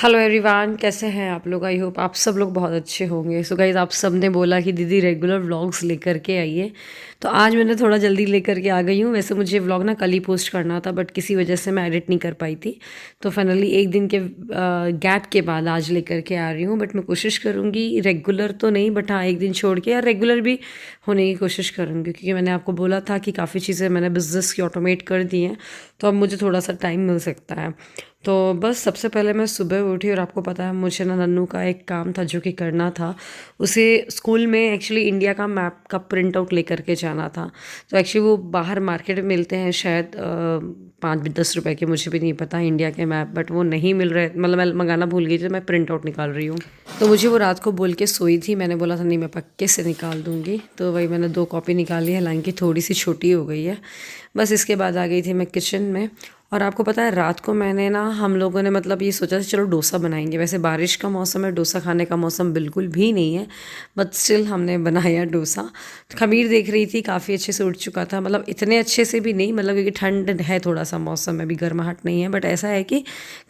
Hello everyone, कैसे हैं आप लोग। आई होप आप सब लोग बहुत अच्छे होंगे। सो गाइज, आप सब ने बोला कि दीदी रेगुलर व्लॉग्स लेकर के आइए, तो आज मैंने थोड़ा जल्दी लेकर के आ गई हूँ। वैसे मुझे व्लॉग ना कल ही पोस्ट करना था, बट किसी वजह से मैं एडिट नहीं कर पाई थी। तो फाइनली एक दिन के गैप के बाद आज लेकर के आ रही हूँ। बट मैं कोशिश करूँगी रेगुलर तो नहीं, बट हाँ एक दिन छोड़ के या रेगुलर भी होने की कोशिश करूँगी, क्योंकि मैंने आपको बोला था कि काफ़ी चीज़ें मैंने बिज़नेस की ऑटोमेट कर दी हैं, तो अब मुझे थोड़ा सा टाइम मिल सकता है। तो बस सबसे पहले मैं सुबह उठी और आपको पता है मुझे ना नन्नू का एक काम था जो कि करना था। उसे स्कूल में एक्चुअली इंडिया का मैप का प्रिंट आउट लेकर के जाना था। तो एक्चुअली वो बाहर मार्केट में मिलते हैं शायद 5-10 रुपए के, मुझे भी नहीं पता इंडिया के मैप, बट वो नहीं मिल रहे। मतलब मैं मंगाना भूल गई थी, तो मैं प्रिंट आउट निकाल रही हूँ। तो मुझे वो रात को बोल के सोई थी, मैंने बोला था नहीं मैं पक्के से निकाल दूँगी। तो वही मैंने 2 कॉपी निकाली है, हालांकि थोड़ी सी छोटी हो गई है। बस इसके बाद आ गई थी मैं किचन में। और आपको पता है रात को मैंने ना हम लोगों ने मतलब ये सोचा था चलो डोसा बनाएंगे। वैसे बारिश का मौसम है, डोसा खाने का मौसम बिल्कुल भी नहीं है, बट स्टिल हमने बनाया डोसा। खमीर देख रही थी काफ़ी अच्छे से उठ चुका था, मतलब इतने अच्छे से भी नहीं, मतलब क्योंकि ठंड है, थोड़ा सा मौसम में भी गर्माहट नहीं है, बट ऐसा है कि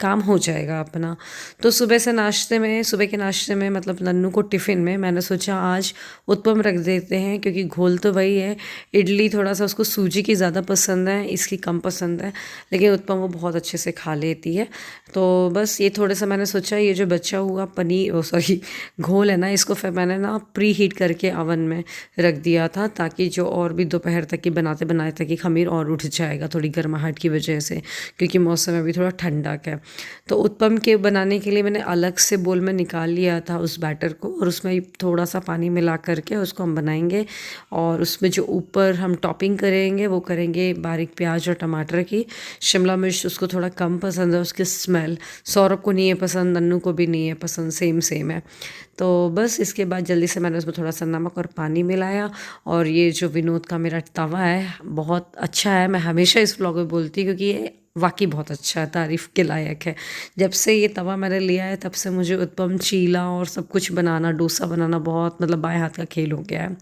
काम हो जाएगा अपना। तो सुबह के नाश्ते में मतलब नन्नू को टिफ़िन में मैंने सोचा आज उत्पम रख देते हैं, क्योंकि घोल तो वही है। इडली थोड़ा सा उसको सूजी की ज़्यादा पसंद है, इसकी कम पसंद है, लेकिन उत्पम वो बहुत अच्छे से खा लेती है। तो बस ये थोड़ा सा मैंने सोचा ये जो बचा हुआ पनीर सॉरी घोल है ना, इसको फिर मैंने ना प्री हीट करके अवन में रख दिया था, ताकि जो और भी दोपहर तक की बनाते बनाते तक की खमीर और उठ जाएगा थोड़ी गर्माहट की वजह से, क्योंकि मौसम अभी थोड़ा ठंडा है। तो उत्पम के बनाने के लिए मैंने अलग से बोल में निकाल लिया था उस बैटर को, और उसमें थोड़ा सा पानी मिला करके उसको हम बनाएंगे। और उसमें जो ऊपर हम टॉपिंग करेंगे वो करेंगे बारीक प्याज और टमाटर की। शिमला मिर्च उसको थोड़ा कम पसंद है, उसकी स्मेल। सौरभ को नहीं है पसंद, नन्नू को भी नहीं है पसंद, सेम सेम है। तो बस इसके बाद जल्दी से मैंने उसमें थोड़ा सा नमक और पानी मिलाया। और ये जो विनोद का मेरा तवा है बहुत अच्छा है, मैं हमेशा इस व्लॉग में बोलती हूँ, क्योंकि ये वाकई बहुत अच्छा है, तारीफ़ के लायक है। जब से ये तवा मैंने लिया है तब से मुझे उत्पम, चीला और सब कुछ बनाना, डोसा बनाना बहुत मतलब बाएं हाथ का खेल हो गया है।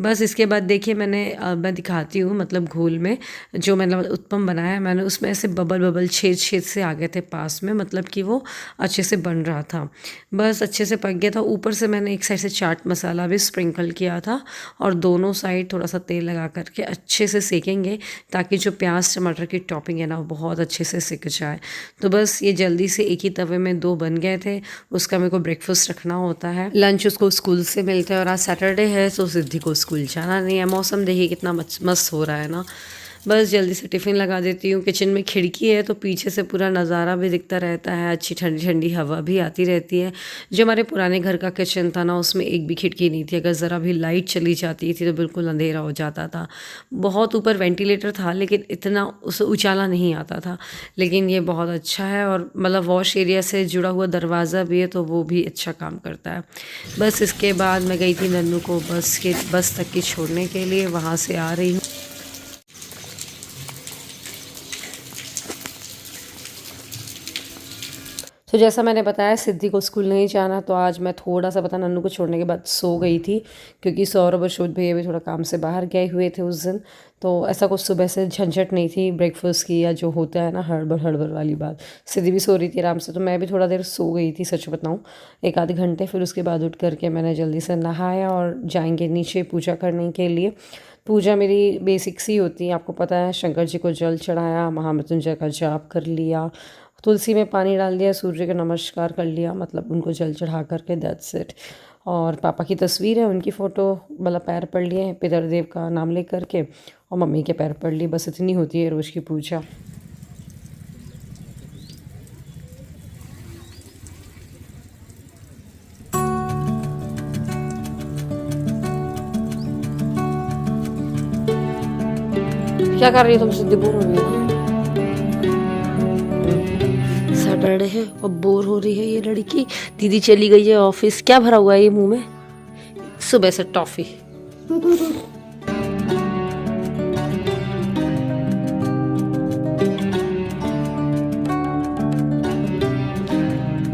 बस इसके बाद देखिए मैं दिखाती हूँ, मतलब घोल में जो मैंने उत्पम बनाया मैंने, उसमें ऐसे बबल बबल छेद छेद से आ गए थे पास में, मतलब कि वो अच्छे से बन रहा था। बस अच्छे से पक गया था। ऊपर से मैंने एक साइड से चाट मसाला भी स्प्रिंकल किया था, और दोनों साइड थोड़ा सा तेल लगा करके अच्छे से सेकेंगे, ताकि जो प्याज टमाटर की टॉपिंग है ना वो बहुत अच्छे से सिक जाए। तो बस ये जल्दी से एक ही तवे में 2 बन गए थे। उसका मेरे को ब्रेकफास्ट रखना होता है, लंच उसको स्कूल से मिलता है, और आज सैटरडे है तो सिद्धि को स्कूल जाना नहीं है। मौसम देखिए कितना मस्त हो रहा है ना। बस जल्दी से टिफ़िन लगा देती हूँ। किचन में खिड़की है तो पीछे से पूरा नज़ारा भी दिखता रहता है, अच्छी ठंडी ठंडी हवा भी आती रहती है। जो हमारे पुराने घर का किचन था ना, उसमें एक भी खिड़की नहीं थी, अगर ज़रा भी लाइट चली जाती थी तो बिल्कुल अंधेरा हो जाता था। बहुत ऊपर वेंटिलेटर था, लेकिन इतना उस उजाला नहीं आता था। लेकिन ये बहुत अच्छा है, और मतलब वॉश एरिया से जुड़ा हुआ दरवाज़ा भी है, तो वो भी अच्छा काम करता है। बस इसके बाद मैं गई थी नन्नू को बस तक की छोड़ने के लिए, वहाँ से आ रही हूँ। तो जैसा मैंने बताया सिद्धि को स्कूल नहीं जाना, तो आज मैं थोड़ा सा पता नन्नू को छोड़ने के बाद सो गई थी, क्योंकि सौरभ और शोध भैया भी थोड़ा काम से बाहर गए हुए थे उस दिन। तो ऐसा कुछ सुबह से झंझट नहीं थी ब्रेकफास्ट की, या जो होता है ना हड़बड़ हड़बड़ वाली बात। सिद्धि भी सो रही थी आराम से, तो मैं भी थोड़ा देर सो गई थी, सच बताऊँ 1 आधे घंटे। फिर उसके बाद उठ करके मैंने जल्दी से नहाया और जाएंगे नीचे पूजा करने के लिए। पूजा मेरी बेसिक सी होती है, आपको पता है। शंकर जी को जल चढ़ाया, महामृत्युंजय का जाप कर लिया, तुलसी में पानी डाल दिया, सूर्य का नमस्कार कर लिया, मतलब उनको जल चढ़ा करके, दैट्स इट। और पापा की तस्वीर है, उनकी फ़ोटो मतलब पैर पढ़ लिए पितरदेव का नाम ले करके, और मम्मी के पैर पढ़ लिए। बस इतनी होती है रोज़ की पूजा। क्या कर रही है तुम सिद्धि? बोर हो रही है? सैटरडे है और बोर हो रही है ये लड़की। दीदी चली गई है ऑफिस। क्या भरा हुआ है ये मुंह में? सुबह से टॉफी।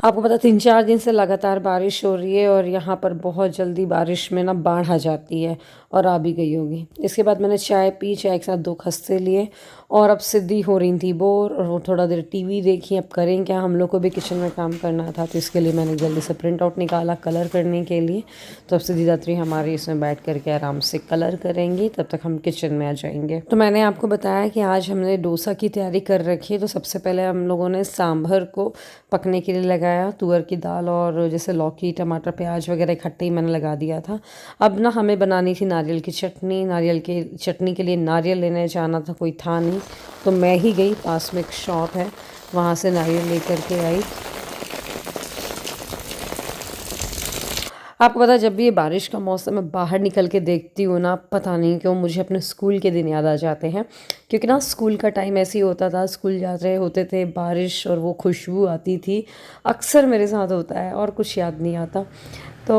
आपको पता 3-4 दिन से लगातार बारिश हो रही है, और यहाँ पर बहुत जल्दी बारिश में ना बाढ़ आ जाती है। और आ भी गई होगी। इसके बाद मैंने चाय पी, चाय के साथ 2 खस्ते लिए और अब सिद्धि हो रही थी बोर और वो थोड़ा देर टीवी देखी। अब करें क्या, हम लोग को भी किचन में काम करना था तो इसके लिए मैंने जल्दी से प्रिंट आउट निकाला कलर करने के लिए। तो अब सिद्धि दात्री हमारी इसमें बैठ करके आराम से कलर करेंगी, तब तक हम किचन में आ जाएंगे। तो मैंने आपको बताया कि आज हमने डोसा की तैयारी कर रखी है। तो सबसे पहले हम लोगों ने सांभर को पकने के लिए लगाया, तुअर की दाल और जैसे लौकी टमाटर प्याज वगैरह इकट्ठे ही मैंने लगा दिया था। अब ना हमें बनानी थी नारियल की चटनी। नारियल की चटनी के लिए नारियल लेने जाना था, कोई था नहीं तो मैं ही गई, पास में एक शॉप है वहाँ से नारियल लेकर के आई। आपको पता है जब भी ये बारिश का मौसम है बाहर निकल के देखती हूँ ना, पता नहीं क्यों मुझे अपने स्कूल के दिन याद आ जाते हैं। क्योंकि ना स्कूल का टाइम ऐसे ही होता था, स्कूल जा रहे होते थे, बारिश और वो खुशबू आती थी। अक्सर मेरे साथ होता है और कुछ याद नहीं आता। तो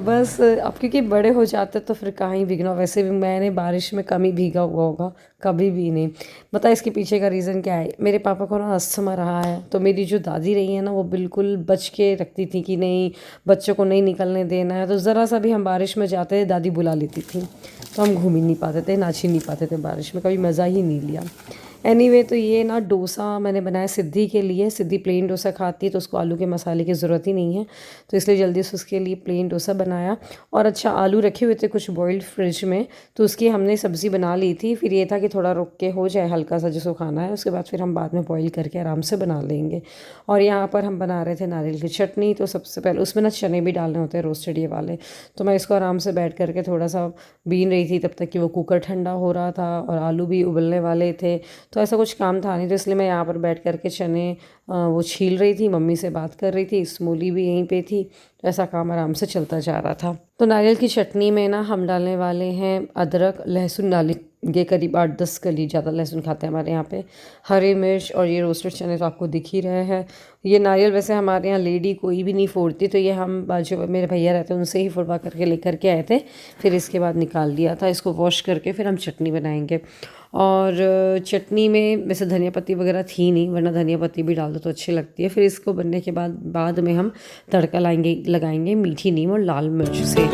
बस अब क्योंकि बड़े हो जाते तो फिर कहाँ ही भीगना। वैसे भी मैंने बारिश में कम ही भीगा हुआ होगा, कभी भी नहीं। पता है इसके पीछे का रीज़न क्या है? मेरे पापा को ना अस्थमा रहा है, तो मेरी जो दादी रही है ना वो बिल्कुल बच के रखती थी कि नहीं बच्चों को नहीं निकलने देना है। तो ज़रा सा भी हम बारिश में जाते थे दादी बुला लेती थी, तो हम घूम ही नहीं पाते थे, नाच ही नहीं पाते थे बारिश में, कभी मज़ा ही नहीं लिया। एनीवे तो ये ना डोसा मैंने बनाया सिद्धि के लिए। सिद्धि प्लेन डोसा खाती है तो उसको आलू के मसाले की ज़रूरत ही नहीं है, तो इसलिए जल्दी से उसके लिए प्लेन डोसा बनाया। और अच्छा आलू रखे हुए थे कुछ बॉइल्ड फ्रिज में, तो उसकी हमने सब्ज़ी बना ली थी। फिर ये था कि थोड़ा रुक के हो जाए हल्का सा जिसको खाना है, उसके बाद फिर हम बाद में बॉईल करके आराम से बना लेंगे। और यहाँ पर हम बना रहे थे नारियल की चटनी। तो सबसे पहले उसमें ना चने भी डालने होते हैं रोस्टेड ये वाले, तो मैं इसको आराम से बैठ करके थोड़ा सा बीन रही थी तब तक कि वो कुकर ठंडा हो रहा था और आलू भी उबलने वाले थे। तो ऐसा कुछ काम था नहीं, तो इसलिए मैं यहाँ पर बैठ करके चने वो छील रही थी, मम्मी से बात कर रही थी, स्मूली भी यहीं पे थी, तो ऐसा काम आराम से चलता जा रहा था। तो नारियल की चटनी में ना हम डालने वाले हैं अदरक लहसुन डालेंगे करीब 8-10 कली, ज़्यादा लहसुन खाते हैं हमारे यहाँ पे, हरी मिर्च और ये रोस्टेड चने तो आपको दिख ही रहे हैं। ये नारियल वैसे हमारे यहाँ लेडी कोई भी नहीं फोड़ती, तो ये हम जो मेरे भैया रहते हैं उनसे ही फोड़वा करके लेकर के आए थे। फिर इसके बाद निकाल दिया था, इसको वॉश करके फिर हम चटनी बनाएंगे। और चटनी में वैसे धनिया पत्ती वगैरह थी नहीं, वरना धनिया पत्ती भी डाल दो तो अच्छी लगती है। फिर इसको बनने के बाद में हम तड़का लगाएंगे मीठी नीम और लाल मिर्च से।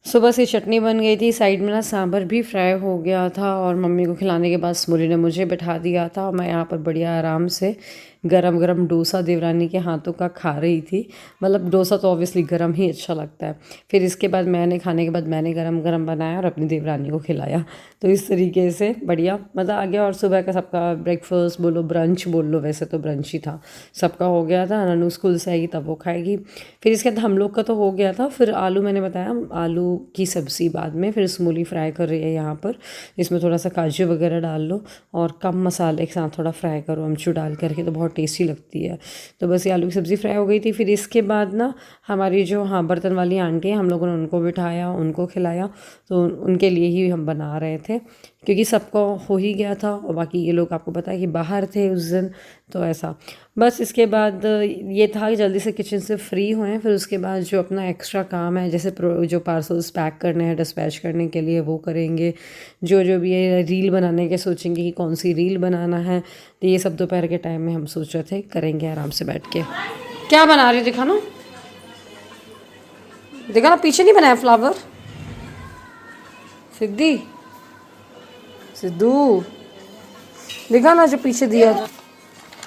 सुबह से चटनी बन गई थी, साइड में ना सांभर भी फ्राई हो गया था और मम्मी को खिलाने के बाद स्मूली ने मुझे बैठा दिया था और मैं यहाँ पर बढ़िया आराम से गरम गरम डोसा देवरानी के हाथों का खा रही थी। मतलब डोसा तो ऑब्वियसली गरम ही अच्छा लगता है। फिर इसके बाद मैंने खाने के बाद मैंने गरम गरम बनाया और अपनी देवरानी को खिलाया। तो इस तरीके से बढ़िया मज़ा आ गया। और सुबह का सबका ब्रेकफास्ट बोलो ब्रंच बोल लो, वैसे तो ब्रंच ही था, सबका हो गया था। ननू स्कूल से आएगी तब वो खाएगी। फिर इसके बाद हम लोग का तो हो गया था। फिर आलू मैंने बताया आलू की सब्ज़ी बाद में, फिर स्मूली फ्राई कर रही है यहाँ पर। इसमें थोड़ा सा काजू वगैरह डाल लो और कम मसाले के साथ थोड़ा फ्राई करो अमचूर डाल करके, तो बहुत टेस्टी लगती है। तो बस ये आलू की सब्ज़ी फ्राई हो गई थी। फिर इसके बाद ना हमारी जो बर्तन वाली आंटी हैं, हम लोगों ने उनको बिठाया, उनको खिलाया। तो उनके लिए ही हम बना रहे थे क्योंकि सबको हो ही गया था और बाकी ये लोग आपको पता है कि बाहर थे उस दिन, तो ऐसा। बस इसके बाद ये था कि जल्दी से किचन से फ्री हुए। फिर उसके बाद जो अपना एक्स्ट्रा काम है, जैसे जो पार्सल्स पैक करने हैं डिस्पैच करने के लिए, वो करेंगे। जो भी ये रील बनाने के सोचेंगे कि कौन सी रील बनाना है, तो ये सब दोपहर के टाइम में हम सोच रहे थे करेंगे आराम से बैठ के। क्या बना रही दिखाना, देखा ना पीछे नहीं बनाया फ्लावर। सिद्धू देखा ना जो पीछे दिया था,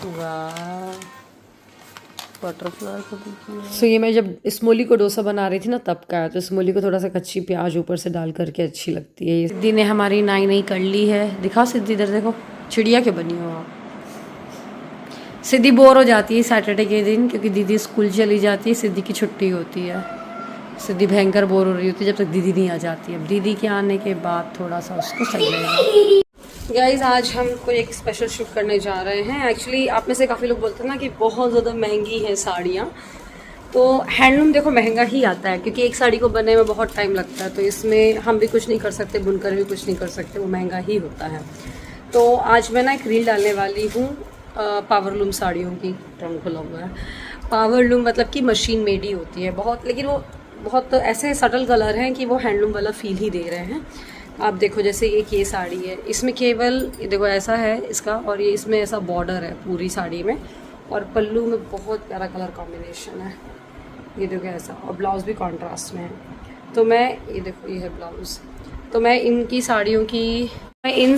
वाह बटरफ्लाई को देखिए। सो ये मैं जब स्मोली को डोसा बना रही थी ना तब का है। तो स्मोली को थोड़ा सा कच्ची प्याज ऊपर से डाल करके अच्छी लगती है। सिद्धि ने हमारी नाई कर ली है, दिखाओ सिद्धि इधर देखो, चिड़िया क्यों बनी हो आप। सिद्धि बोर हो जाती है सैटरडे के दिन क्योंकि दीदी स्कूल चली जाती है, सिद्धि की छुट्टी होती है। सिद्धि भयंकर बोर हो रही होती है जब तक दीदी नहीं आ जाती है। अब दीदी के आने के बाद थोड़ा सा उसको सही लगेगा। गाइज आज हम कोई एक स्पेशल शूट करने जा रहे हैं। एक्चुअली आप में से काफ़ी लोग बोलते हैं ना कि बहुत ज़्यादा महंगी हैं साड़ियाँ। तो हैंडलूम देखो महंगा ही आता है, क्योंकि एक साड़ी को बनने में बहुत टाइम लगता है। तो इसमें हम भी कुछ नहीं कर सकते, बुनकर भी कुछ नहीं कर सकते, वो महंगा ही होता है। तो आज मैं ना एक रील डालने वाली हूँ पावरलूम साड़ियों की। टर्न खुला हुआ है। पावरलूम मतलब कि मशीन मेड ही होती है बहुत, लेकिन वो बहुत ऐसे सटल कलर हैं कि वो हैंडलूम वाला फील ही दे रहे हैं। आप देखो जैसे एक ये साड़ी है, इसमें केवल देखो ऐसा है इसका, और ये इसमें ऐसा बॉर्डर है पूरी साड़ी में, और पल्लू में बहुत प्यारा कलर कॉम्बिनेशन है। ये देखो ऐसा, और ब्लाउज़ भी कॉन्ट्रास्ट में है। तो मैं ये देखो ये है ब्लाउज़। तो मैं इन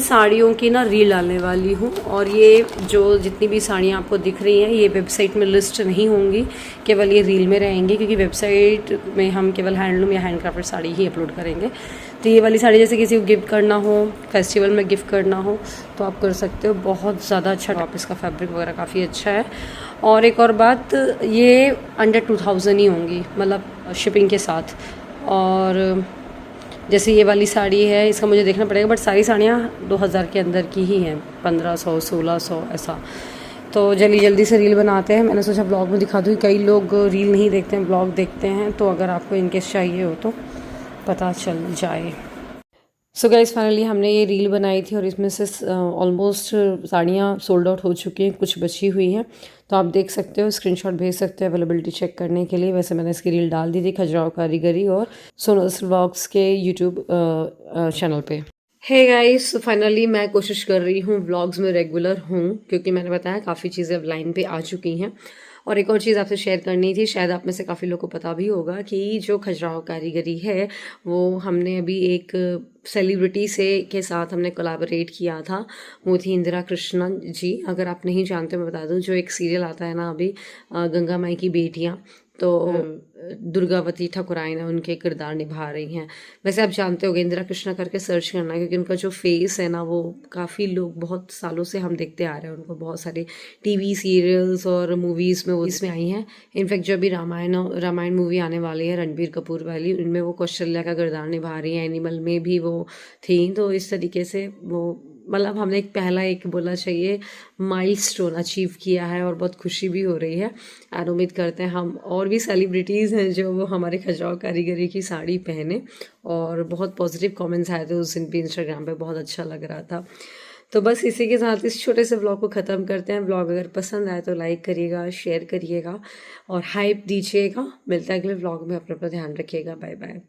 साड़ियों की ना रील डालने वाली हूँ। और ये जो जितनी भी साड़ियाँ आपको दिख रही हैं ये वेबसाइट में लिस्ट नहीं होंगी, केवल ये रील में रहेंगी, क्योंकि वेबसाइट में हम केवल हैंडलूम या हैंडक्राफ्टेड साड़ी ही अपलोड करेंगे। तो ये वाली साड़ी जैसे किसी को गिफ्ट करना हो, फेस्टिवल में गिफ्ट करना हो तो आप कर सकते हो। बहुत ज़्यादा अच्छा टॉप, इसका फैब्रिक वगैरह काफ़ी अच्छा है। और एक और बात, ये अंडर 2000 ही होंगी, मतलब शिपिंग के साथ। और जैसे ये वाली साड़ी है, इसका मुझे देखना पड़ेगा, बट सारी साड़ियाँ 2000 के अंदर की ही हैं, 1500 1600 ऐसा। तो जल्दी जल्दी से रील बनाते हैं। मैंने सोचा ब्लॉग में दिखा दूँ, कई लोग रील नहीं देखते हैं, ब्लॉग देखते हैं। तो अगर आपको इनकेस चाहिए हो तो पता चल जाए। सो गाइस फाइनली हमने ये रील बनाई थी, और इसमें से ऑलमोस्ट साड़ियाँ सोल्ड आउट हो चुकी हैं, कुछ बची हुई हैं। तो आप देख सकते हो, स्क्रीनशॉट भेज सकते हो अवेलेबिलिटी चेक करने के लिए। वैसे मैंने इसकी रील डाल दी थी खजुराहो कारीगरी और सोनल व्लॉग्स के यूट्यूब चैनल पे। हे गाइस, फाइनली मैं कोशिश कर रही हूँ व्लॉग्स में रेगुलर हूँ, क्योंकि मैंने बताया काफ़ी चीज़ें अब लाइन पे आ चुकी हैं। और एक और चीज़ आपसे शेयर करनी थी, शायद आप में से काफ़ी लोगों को पता भी होगा कि जो खजुराहो कारीगरी है वो हमने अभी एक सेलिब्रिटी से के साथ हमने कोलैबोरेट किया था। वो थी इंदिरा कृष्णन जी। अगर आप नहीं जानते मैं बता दूं, जो एक सीरियल आता है ना अभी, गंगा माई की बेटियां, तो दुर्गावती ठाकुराइन है, उनके किरदार निभा रही हैं। वैसे आप जानते होंगे, इंदिरा कृष्णा करके सर्च करना, क्योंकि उनका जो फेस है ना वो काफ़ी लोग बहुत सालों से हम देखते आ रहे हैं उनको। बहुत सारे टीवी सीरियल्स और मूवीज़ में वो इसमें आई हैं। इनफैक्ट जो अभी रामायण मूवी आने वाली है रणबीर कपूर वाली, उनमें वो कौशल्या का किरदार निभा रही हैं। एनिमल में भी वो थी। तो इस तरीके से वो, मतलब हमने एक बोला चाहिए माइलस्टोन अचीव किया है, और बहुत खुशी भी हो रही है। और उम्मीद करते हैं हम और भी सेलिब्रिटीज़ हैं जो वो हमारे खजुराहो कारीगरी की साड़ी पहने। और बहुत पॉजिटिव कमेंट्स आए थे उस दिन भी इंस्टाग्राम पे, बहुत अच्छा लग रहा था। तो बस इसी के साथ इस छोटे से व्लॉग को ख़त्म करते हैं। व्लॉग अगर पसंद आए तो लाइक करिएगा, शेयर करिएगा और हाइप दीजिएगा। मिलता है अगले व्लॉग में। अपना ध्यान रखिएगा। Bye bye.